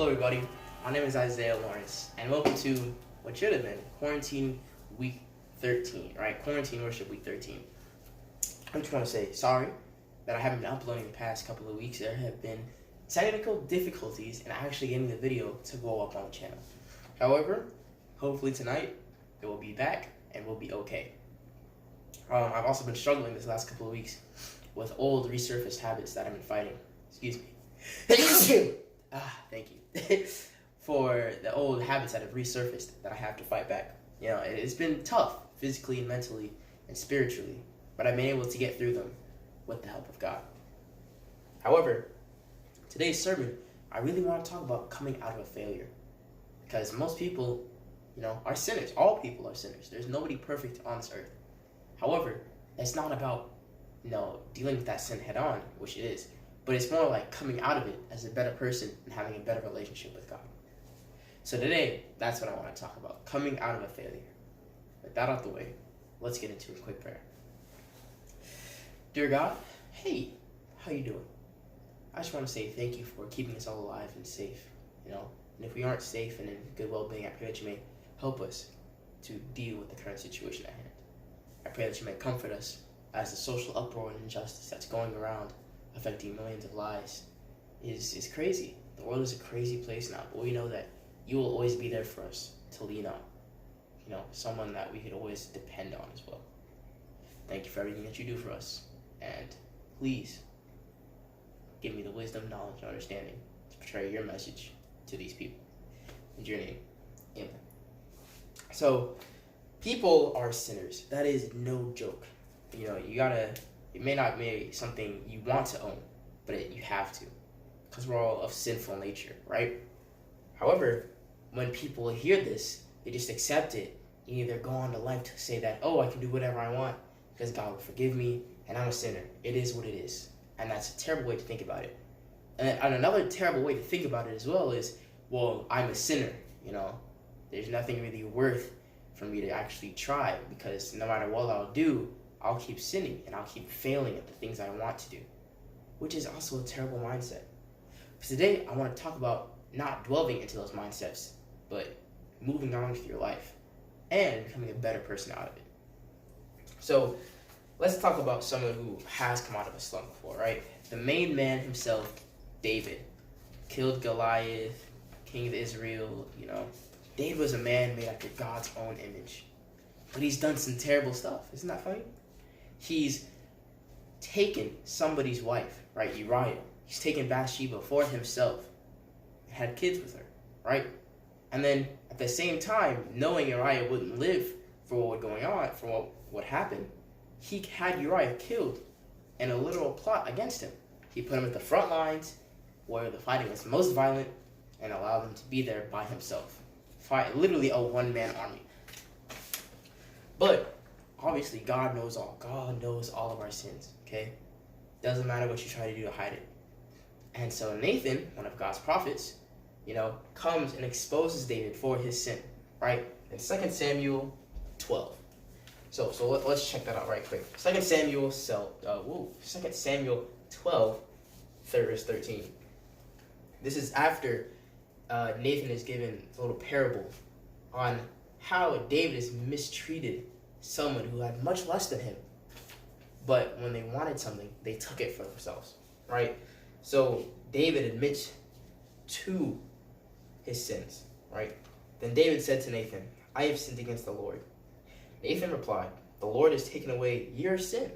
Hello, everybody. My name is Isaiah Lawrence, and welcome to what should have been Quarantine Week 13, right? Quarantine Worship Week 13. I just want to say sorry that I haven't been uploading the past couple of weeks. There have been technical difficulties in actually getting the video to go up on the channel. However, hopefully tonight it will be back and we'll be okay. I've also been struggling this last couple of weeks with old resurfaced habits that I've been fighting. Excuse me. Thank you. For the old habits that have resurfaced that I have to fight back. You know, it's been tough physically and mentally and spiritually, but I've been able to get through them with the help of God. However, today's sermon, I really want to talk about coming out of a failure. Because most people, are sinners. All people are sinners. There's nobody perfect on this earth. However, it's not about, dealing with that sin head on, which it is, but it's more like coming out of it as a better person and having a better relationship with God. So today, that's what I want to talk about, coming out of a failure. With that out the way, let's get into a quick prayer. Dear God, hey, how you doing? I just want to say thank you for keeping us all alive and safe, and if we aren't safe and in good well-being, I pray that you may help us to deal with the current situation at hand. I pray that you may comfort us as the social uproar and injustice that's going around affecting millions of lives is crazy. The world is a crazy place now, but we know that you will always be there for us to lean on. Someone that we could always depend on as well. Thank you for everything that you do for us, and please give me the wisdom, knowledge, and understanding to portray your message to these people. In your name, amen. So, people are sinners. That is no joke. It may not be something you want to own, but you have to, because we're all of sinful nature, right? However, when people hear this, they just accept it. You either go on to life to say that, I can do whatever I want because God will forgive me and I'm a sinner. It is what it is. And that's a terrible way to think about it. And another terrible way to think about it as well is, I'm a sinner, There's nothing really worth for me to actually try, because no matter what I'll do, I'll keep sinning and I'll keep failing at the things I want to do, which is also a terrible mindset. But today, I want to talk about not dwelling into those mindsets, but moving on with your life and becoming a better person out of it. So let's talk about someone who has come out of a slump before, right? The main man himself, David, killed Goliath, king of Israel. David was a man made after God's own image, but he's done some terrible stuff. Isn't that funny? He's taken somebody's wife, right? Uriah. He's taken Bathsheba for himself and had kids with her, right? And then at the same time, knowing Uriah wouldn't live for what was going on, for what happened, he had Uriah killed in a literal plot against him. He put him at the front lines where the fighting was most violent and allowed him to be there by himself. Fight literally a one-man army. But obviously, God knows all. God knows all of our sins, okay? Doesn't matter what you try to do to hide it. And so Nathan, one of God's prophets, comes and exposes David for his sin, right? In 2 Samuel 12. So let's check that out right quick. 2 Samuel 12, verse 13. This is after Nathan is given a little parable on how David has mistreated someone who had much less than him. But when they wanted something, they took it for themselves, right? So David admits to his sins, right? Then David said to Nathan, I have sinned against the Lord. Nathan replied, the Lord has taken away your sin.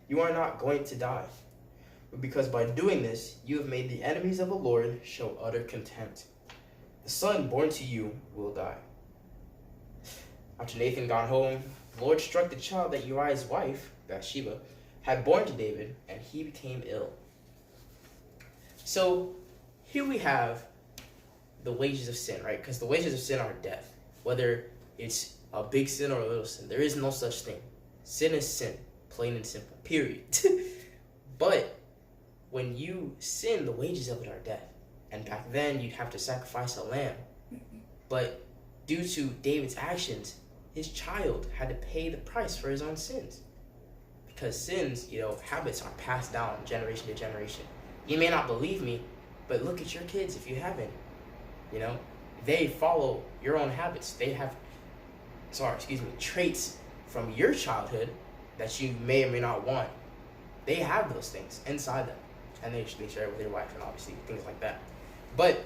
You are not going to die. But because by doing this, you have made the enemies of the Lord show utter contempt. The son born to you will die. After Nathan got home, the Lord struck the child that Uriah's wife, Bathsheba, had born to David, and he became ill. So here we have the wages of sin, right? Because the wages of sin are death. Whether it's a big sin or a little sin, there is no such thing. Sin is sin, plain and simple, period. But when you sin, the wages of it are death. And back then, you'd have to sacrifice a lamb. But due to David's actions, his child had to pay the price for his own sins. Because sins, habits are passed down generation to generation. You may not believe me, but look at your kids if you haven't. You know, they follow your own habits. They have, traits from your childhood that you may or may not want. They have those things inside them, and they share it with their wife, and obviously things like that. But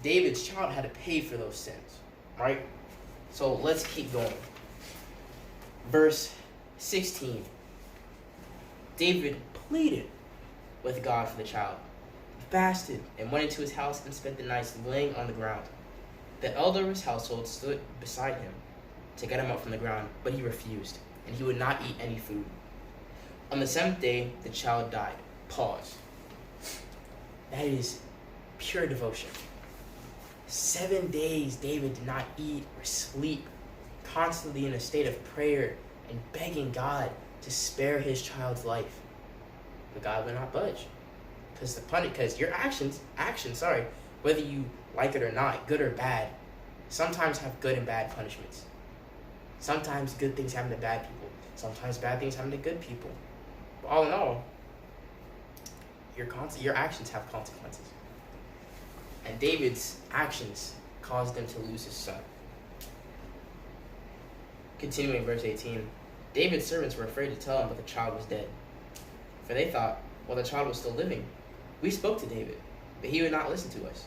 David's child had to pay for those sins, right? So let's keep going. Verse 16. David pleaded with God for the child, fasted, and went into his house and spent the nights laying on the ground. The elder of his household stood beside him to get him up from the ground, but he refused, and he would not eat any food. On the 7th day, the child died. Pause. That is pure devotion. 7 days David did not eat or sleep, constantly in a state of prayer and begging God to spare his child's life. But God would not budge. Because your actions, whether you like it or not, good or bad, sometimes have good and bad punishments. Sometimes good things happen to bad people. Sometimes bad things happen to good people. But all in all, your actions have consequences. And David's actions caused him to lose his son. Continuing verse 18, David's servants were afraid to tell him that the child was dead. For they thought, while the child was still living, we spoke to David, but he would not listen to us.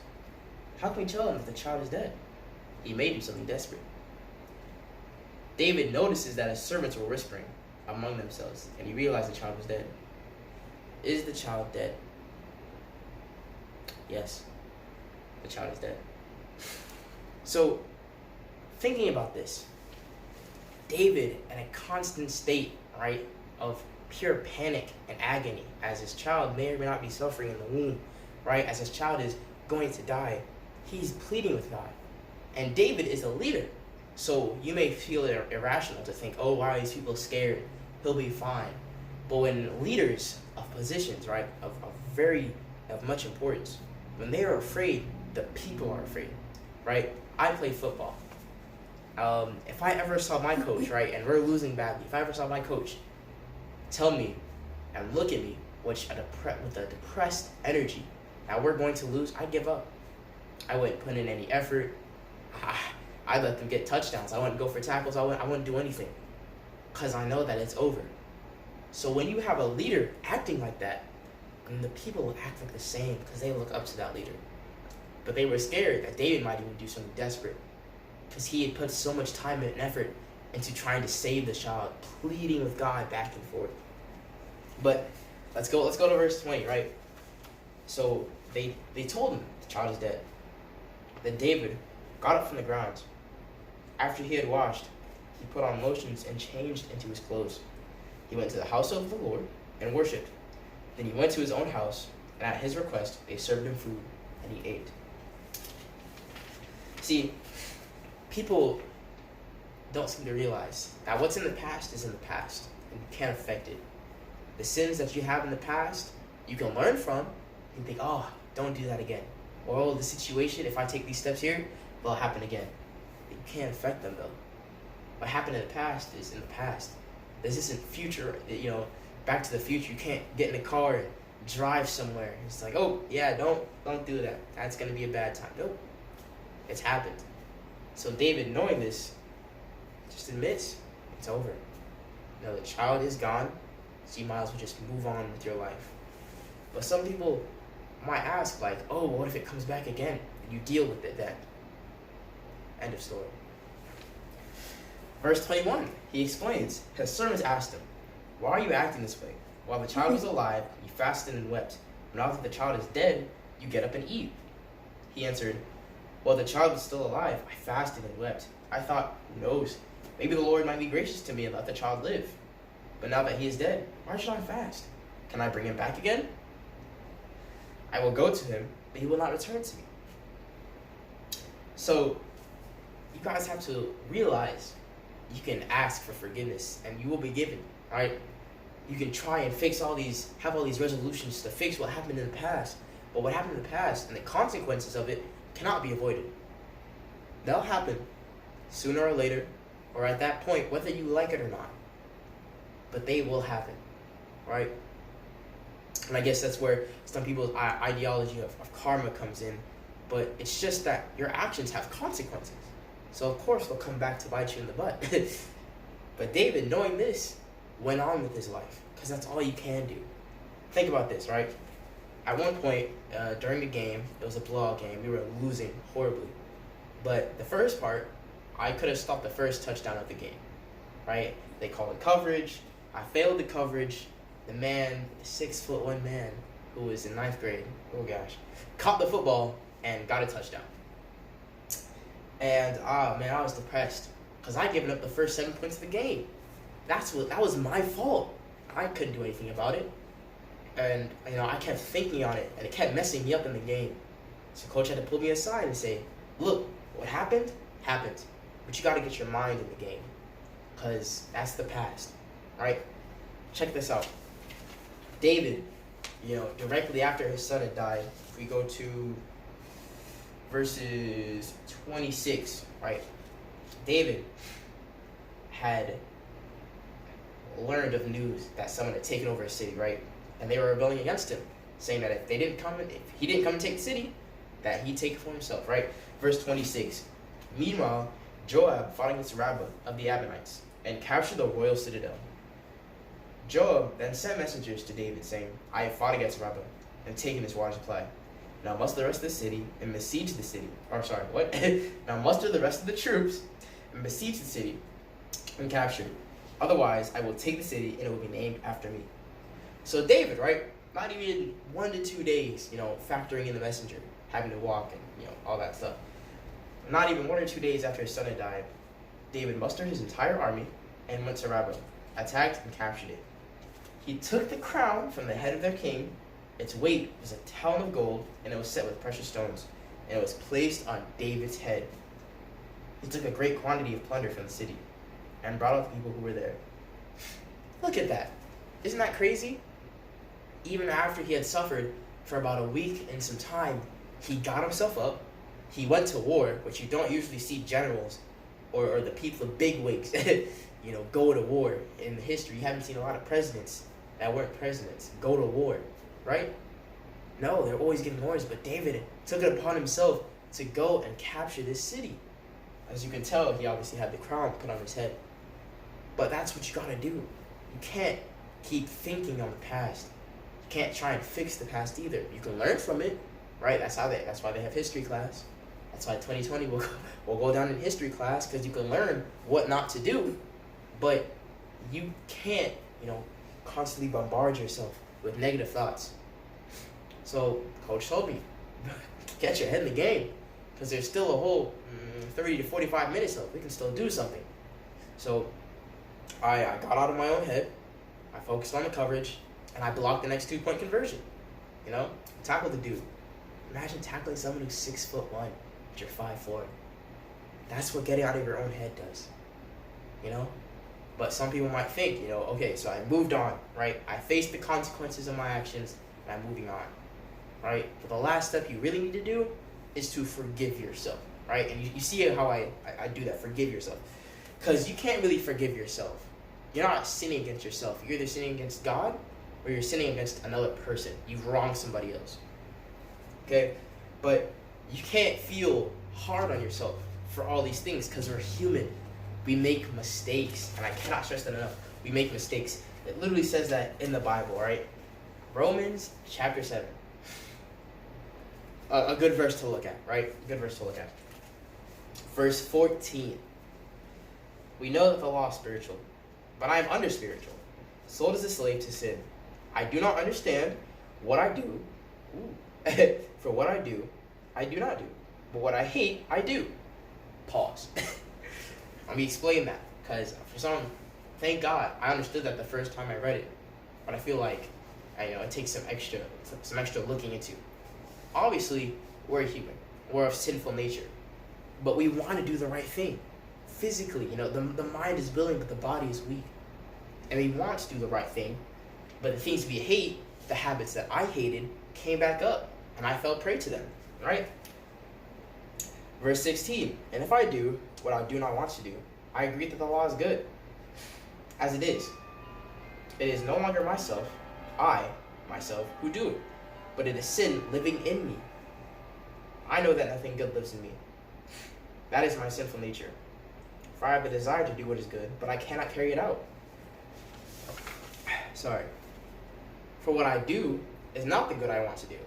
How can we tell him that the child is dead? He may do something desperate. David notices that his servants were whispering among themselves, and he realized the child was dead. Is the child dead? Yes, the child is dead. So, thinking about this, David in a constant state, right, of pure panic and agony as his child may or may not be suffering in the womb, right, as his child is going to die, he's pleading with God. And David is a leader. So you may feel it irrational to think, oh, why are these people scared? He'll be fine. But when leaders of positions, right, of much importance, when they are afraid, the people are afraid, right? I play football. If I ever saw my coach, right, and we're losing badly, if I ever saw my coach tell me and look at me with a depressed energy that we're going to lose, I'd give up. I wouldn't put in any effort. I'd let them get touchdowns. I wouldn't go for tackles. I wouldn't do anything because I know that it's over. So when you have a leader acting like that, and the people will act like the same because they look up to that leader. But they were scared that David might even do something desperate because he had put so much time and effort into trying to save the child, pleading with God back and forth. But let's go to verse 20, right? So they told him the child is dead. Then David got up from the ground. After he had washed, he put on lotions and changed into his clothes. He went to the house of the Lord and worshipped. Then he went to his own house, and at his request, they served him food, and he ate. See, people don't seem to realize that what's in the past is in the past, and you can't affect it. The sins that you have in the past, you can learn from, and think, oh, don't do that again. Or, oh, the situation, if I take these steps here, will happen again. You can't affect them, though. What happened in the past is in the past. This isn't future, Back to the Future. You can't get in a car and drive somewhere. It's like, oh, yeah, don't do that. That's going to be a bad time. Nope. It's happened. So David, knowing this, just admits it's over. The child is gone, so you might as well just move on with your life. But some people might ask, like, oh, what if it comes back again? And you deal with it then. End of story. Verse 21, he explains, his servants asked him, why are you acting this way? While the child was alive, you fasted and wept. But now that the child is dead, you get up and eat. He answered, while the child was still alive, I fasted and wept. I thought, who knows, maybe the Lord might be gracious to me and let the child live. But now that he is dead, why should I fast? Can I bring him back again? I will go to him, but he will not return to me. So, you guys have to realize you can ask for forgiveness and you will be given, right? You can try and have all these resolutions to fix what happened in the past. But what happened in the past and the consequences of it cannot be avoided. They'll happen sooner or later, or at that point, whether you like it or not. But they will happen, right? And I guess that's where some people's ideology of karma comes in, But it's just that your actions have consequences. So of course they'll come back to bite you in the butt. But David, knowing this, went on with his life, because that's all you can do. Think about this, right? At one point during the game, it was a blowout game. We were losing horribly. But the first part, I could have stopped the first touchdown of the game, right? They called it coverage. I failed the coverage. The man, the 6'1" man, who was in 9th grade, oh gosh, caught the football and got a touchdown. And man, I was depressed because I'd given up the first 7 points of the game. That was my fault. I couldn't do anything about it. And I kept thinking on it, and it kept messing me up in the game. So coach had to pull me aside and say, look, what happened, happened. But you got to get your mind in the game, because that's the past, right? Check this out. David, directly after his son had died, we go to verses 26, right? David had learned of news that someone had taken over a city, right? And they were rebelling against him, saying that if he didn't come and take the city, that he'd take it for himself, right? Verse 26. Meanwhile, Joab fought against Rabbah of the Ammonites and captured the royal citadel. Joab then sent messengers to David, saying, I have fought against Rabbah and taken its water supply. Now muster the rest of the city and besiege the city. Now muster the rest of the troops and besiege the city and capture it. Otherwise, I will take the city and it will be named after me. So David, right? Not even 1 to 2 days, factoring in the messenger, having to walk and, all that stuff. Not even 1 or 2 days after his son had died, David mustered his entire army and went to Rabbah, attacked and captured it. He took the crown from the head of their king. Its weight was a talent of gold, and it was set with precious stones, and it was placed on David's head. He took a great quantity of plunder from the city, and brought out the people who were there. Look at that. Isn't that crazy? Even after he had suffered for about a week and some time, he got himself up. He went to war, which you don't usually see generals or the people, the bigwigs, go to war. In history, you haven't seen a lot of presidents that weren't presidents go to war, right? No, they're always getting orders, but David took it upon himself to go and capture this city. As you can tell, he obviously had the crown put on his head. But that's what you gotta do. You can't keep thinking on the past. You can't try and fix the past either. You can learn from it, right? That's why they have history class. That's why 2020 will go down in history class, because you can learn what not to do. But you can't, constantly bombard yourself with negative thoughts. So coach told me, get your head in the game, because there's still a whole 30 to 45 minutes left. We can still do something. So I got out of my own head. I focused on the coverage, and I blocked the next 2-point conversion. Tackled the dude. Imagine tackling someone who's 6'1", but you're 5'4". That's what getting out of your own head does. But some people might think, okay, so I moved on, right? I faced the consequences of my actions, and I'm moving on, right? But the last step you really need to do is to forgive yourself, right? And you see how I do that, forgive yourself. Because you can't really forgive yourself. You're not sinning against yourself. You're either sinning against God, or you're sinning against another person. You've wronged somebody else, okay? But you can't feel hard on yourself for all these things, because we're human. We make mistakes, and I cannot stress that enough. We make mistakes. It literally says that in the Bible, right? Romans chapter 7. A good verse to look at, right? A good verse to look at. Verse 14. We know that the law is spiritual, but I am under spiritual. Sold as a slave to sin. I do not understand what I do. For what I do not do. But what I hate, I do. Pause. Let me explain that, because thank God, I understood that the first time I read it, but I feel like, it takes some extra looking into. Obviously, we're human, we're of sinful nature, but we want to do the right thing, physically. The mind is willing, but the body is weak, and we want to do the right thing, but the things we hate, the habits that I hated, came back up, and I fell prey to them, right? Verse 16, and if I do what I do not want to do, I agree that the law is good, as it is. It is no longer myself, who do it, but it is sin living in me. I know that nothing good lives in me. That is my sinful nature. For I have a desire to do what is good, but I cannot carry it out. Sorry. For what I do is not the good I want to do.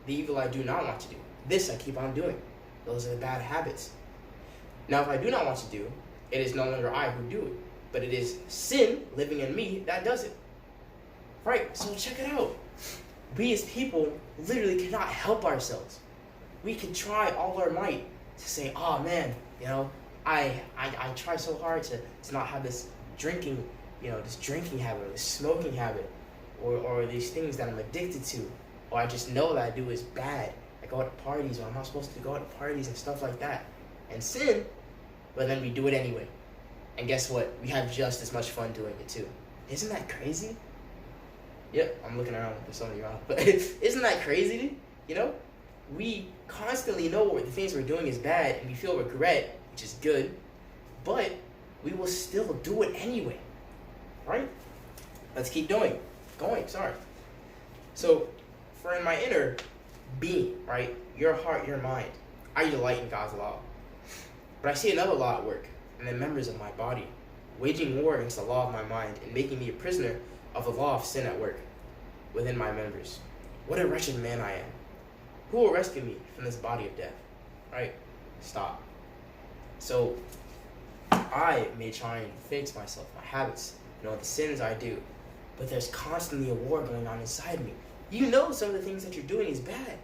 The evil I do not want to do. This I keep on doing. Those are the bad habits. Now, if I do not want to do, it is no longer I who do it, but it is sin living in me that does it. Right? So check it out. We as people literally cannot help ourselves. We can try all our might to say, oh man, I try so hard to not have this drinking, this drinking habit, or this smoking habit, or these things that I'm addicted to, or I just know that I do is bad. I go out to parties, or I'm not supposed to go out to parties and stuff like that, and sin, but then we do it anyway. And guess what? We have just as much fun doing it too. Isn't that crazy? Yep, I'm looking around with some of you out, but isn't that crazy? We constantly know the things we're doing is bad, and we feel regret, which is good, but we will still do it anyway, right? Let's keep going. So, for in my inner being, right, your heart, your mind, I delight in God's law. But I see another law at work in the members of my body, waging war against the law of my mind and making me a prisoner of the law of sin at work within my members. What a wretched man I am. Who will rescue me from this body of death? Right? Stop. So, I may try and fix myself, my habits, the sins I do, but there's constantly a war going on inside me. Some of the things that you're doing is bad,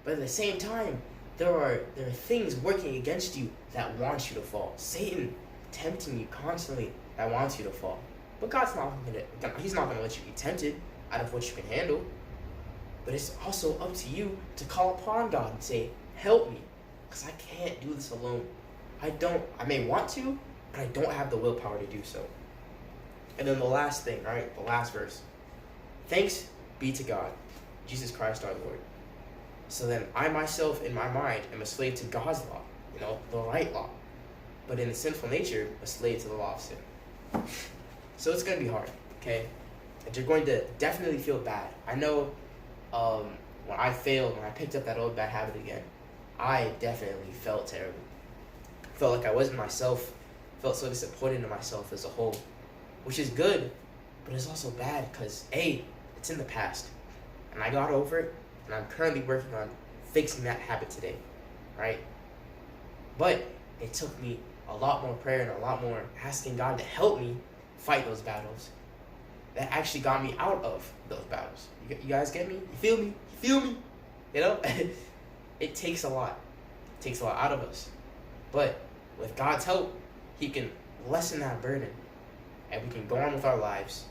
but at the same time, there are things working against you that want you to fall. Satan tempting you constantly that wants you to fall. But He's not gonna let you be tempted out of what you can handle. But it's also up to you to call upon God and say, help me, because I can't do this alone. I may want to, but I don't have the willpower to do so. And then the last thing, right? The last verse. Thanks be to God, Jesus Christ our Lord. So then I myself in my mind am a slave to God's law, the right law. But in the sinful nature, a slave to the law of sin. So it's going to be hard, okay? And you're going to definitely feel bad. I know when I picked up that old bad habit again, I definitely felt terrible. Felt like I wasn't myself. Felt so disappointed in myself as a whole. Which is good, but it's also bad because, A, it's in the past. And I got over it, and I'm currently working on fixing that habit today, right? But it took me a lot more prayer and a lot more asking God to help me fight those battles that actually got me out of those battles. You guys get me? You feel me? It takes a lot. It takes a lot out of us. But with God's help, He can lessen that burden. And we can go on with our lives,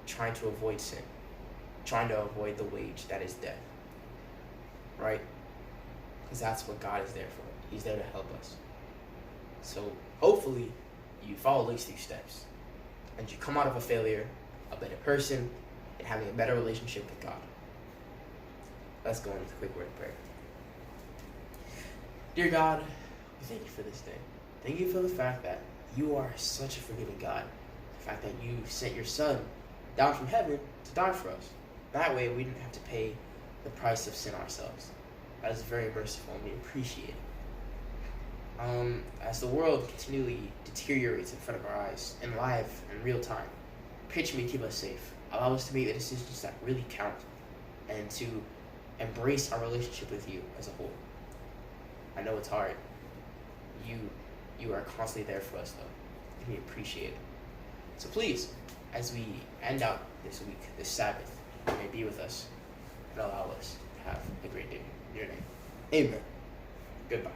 trying to avoid sin. Trying to avoid the wage that is death. Right? Because that's what God is there for. He's there to help us. So hopefully you follow these 3 steps. And you come out of a failure, a better person, and having a better relationship with God. Let's go on with a quick word of prayer. Dear God, we thank you for this day. Thank you for the fact that you are such a forgiving God. The fact that you sent your Son down from heaven to die for us. That way we didn't have to pay the price of sin ourselves. That is very merciful and we appreciate it. As the world continually deteriorates in front of our eyes, in live and real time, pray me keep us safe. Allow us to make the decisions that really count and to embrace our relationship with you as a whole. I know it's hard. You are constantly there for us though, and we appreciate it. So please, as we end out this week, this Sabbath, you may be with us and allow us to have a great day in your name. Amen. Goodbye.